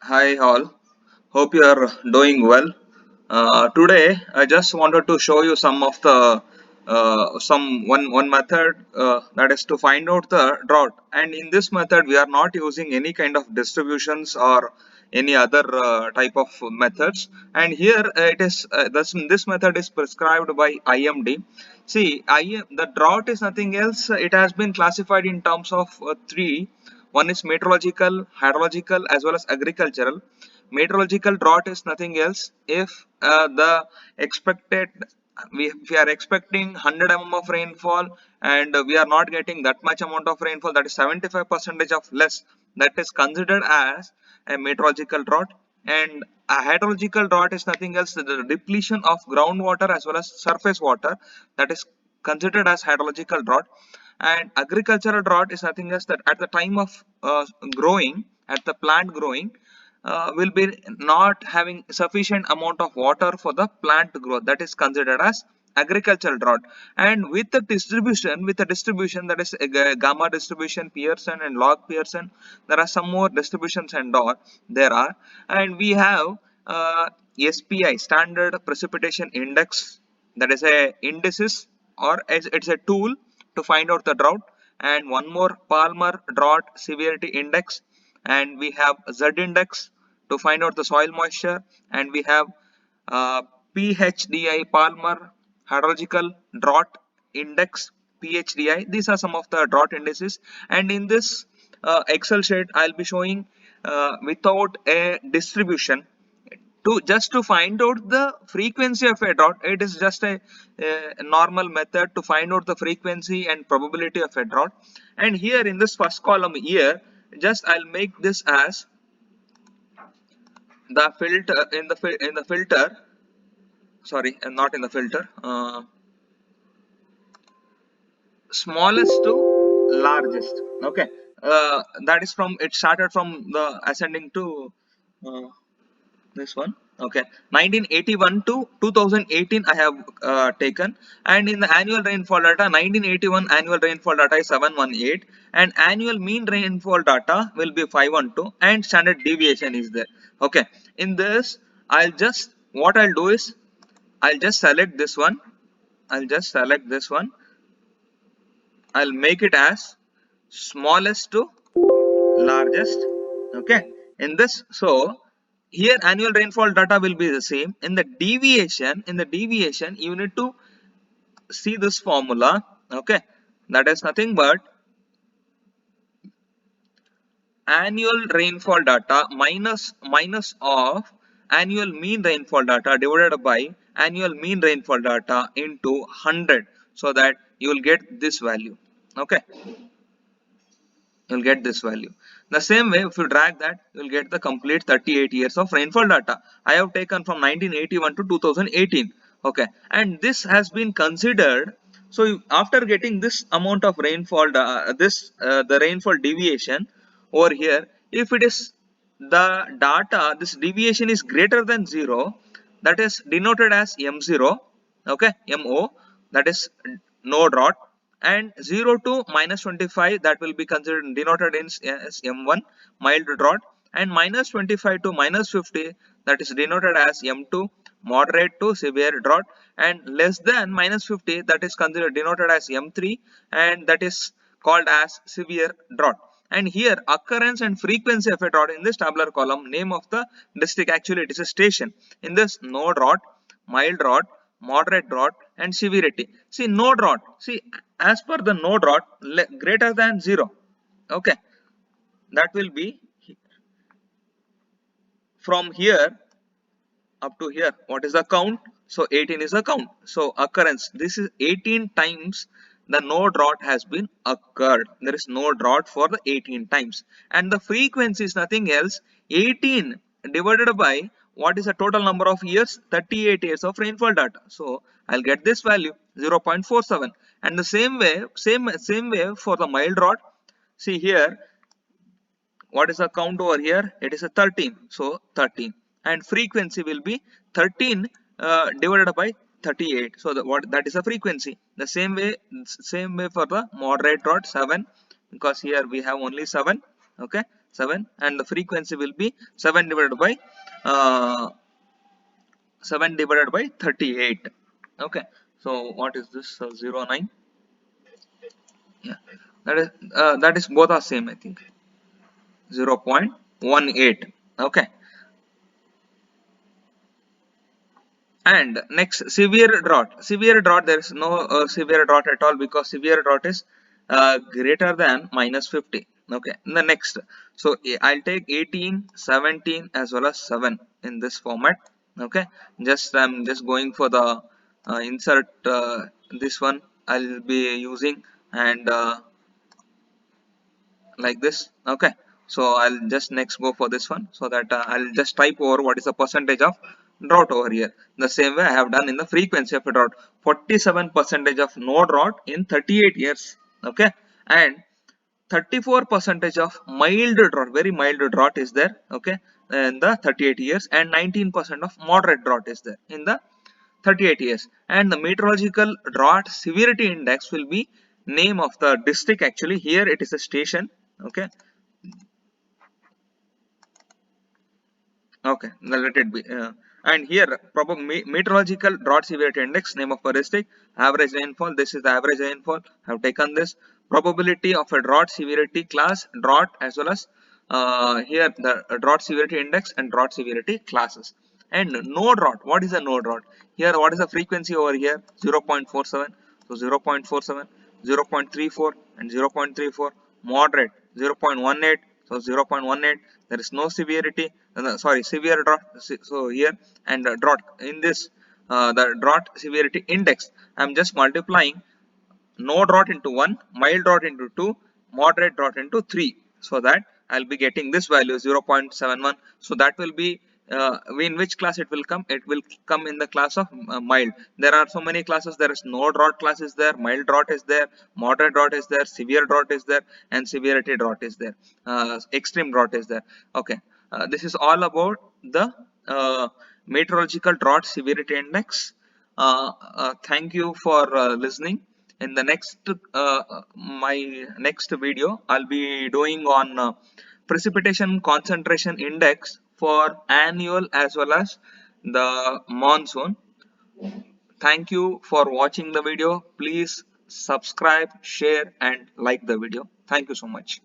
Hi all, hope you are doing well. Today I just wanted to show you some of the one method that is to find out the drought. And in this method we are not using any kind of distributions or any other type of methods. And here this method is prescribed by IMD. See, the drought is nothing else. It has been classified in terms of three. One is meteorological, hydrological, as well as agricultural. Meteorological drought is nothing else if the expected we are expecting 100 of rainfall and we are not getting that much amount of rainfall, that is 75 percentage of less, that is considered as a meteorological drought. And a hydrological drought is nothing else the depletion of groundwater as well as surface water, that is considered as hydrological drought. And agricultural drought is nothing else that at the time of growing, at the plant growing, will be not having sufficient amount of water for the plant growth, that is considered as agricultural drought. And with the distribution, that is gamma distribution, Pearson and log Pearson, there are some more distributions and all there are. And we have SPI, standard precipitation index, that is a indices, or it's a tool to find out the drought. And one more, Palmer drought severity index. And we have Z index to find out the soil moisture. And we have uh, PHDI, Palmer hydrological drought index, PHDI. These are some of the drought indices. And in this Excel sheet I'll be showing without a distribution, to just to find out the frequency of a drought. It is just a normal method to find out the frequency and probability of a drought. And here in this first column here, just I'll make this as the filter in the filter, sorry, not in the filter, smallest to largest. Okay, that is from, it started from the ascending to uh, this one. Okay, 1981 to 2018 I have taken. And in the annual rainfall data, 1981 annual rainfall data is 718, and annual mean rainfall data will be 512, and standard deviation is there. Okay, in this what I'll do is I'll just select this one. I'll just select this one. I'll make it as smallest to largest. Okay, in this, so here annual rainfall data will be the same. In the deviation you need to see this formula. Okay, that is nothing but annual rainfall data minus of annual mean rainfall data divided by annual mean rainfall data into 100, so that you will get this value. Okay, you'll get this value. The same way, if you drag that, you'll get the complete 38 years of rainfall data. I have taken from 1981 to 2018. Okay, and this has been considered. So after getting this amount of rainfall, the rainfall deviation over here, if it is the data, this deviation is greater than 0, that is denoted as M0. Okay, MO, that is no drought. And 0 to minus 25, that will be considered denoted in as M1, mild drought. And minus 25 to minus 50, that is denoted as M2, moderate to severe drought. And less than minus 50, that is considered denoted as M3, and that is called as severe drought. And here occurrence and frequency of a drought in this tabular column, name of the district, actually it is a station. In this, no drought, mild drought, moderate drought, and severity. See, no drought, see, as per the no drought, greater than 0. Okay, that will be from here up to here. What is the count? So 18 is the count. So occurrence, this is 18 times the no drought has been occurred. There is no drought for the 18 times. And the frequency is nothing else, 18 divided by what is the total number of years? 38 years of rainfall data. So I'll get this value 0.47. And the same way for the mild drought. See here, what is the count over here? It is a 13. So 13, and frequency will be 13 divided by 38. So that is a frequency. The same way for the moderate drought, 7, because here we have only 7. Okay, 7, and the frequency will be 7 divided by 38. Okay, so what is this? 0.9. Yeah, that is both are same, I think. 0.18. Okay. And next, severe drought, there is no severe drought at all, because severe drought is greater than -50. Okay, the next, so I'll take 18, 17 as well as 7 in this format. Okay, just I'm just going for the insert, this one I'll be using, and like this. Okay, so I'll just next go for this one, so that I'll just type over what is the percentage of drought over here, the same way I have done in the frequency of a drought. 47 percentage of no drought in 38 years. Okay, and 34 percentage of mild drought, very mild drought is there. Okay, in the 38 years, and 19% of moderate drought is there in the 38 years. And the meteorological drought severity index will be name of the district. Actually here it is a station. Okay, okay, now let it be. And here, meteorological drought severity index, name of a district, average rainfall. This is the average rainfall. I have taken this. Probability of a drought severity class, drought, as well as here the drought severity index and drought severity classes. And no drought. What is a no drought? Here, what is the frequency over here? 0.47. So 0.47, 0.34, and 0.34. Moderate 0.18. So 0.18. There is no severity. Sorry, severe drought. So here, and drought in this, the drought severity index, I am just multiplying no drought into 1, mild drought into 2, moderate drought into 3, so that I'll be getting this value 0.71. So that will be, in which class it will come? It will come in the class of mild. There are so many classes. There is no drought class is there, mild drought is there, moderate drought is there, severe drought is there, and severity drought is there, extreme drought is there. Okay, this is all about the meteorological drought severity index. Thank you for listening. In the next, my next video, I'll be doing on precipitation concentration index for annual as well as the monsoon. Thank you for watching the video. Please subscribe, share, and like the video. Thank you so much.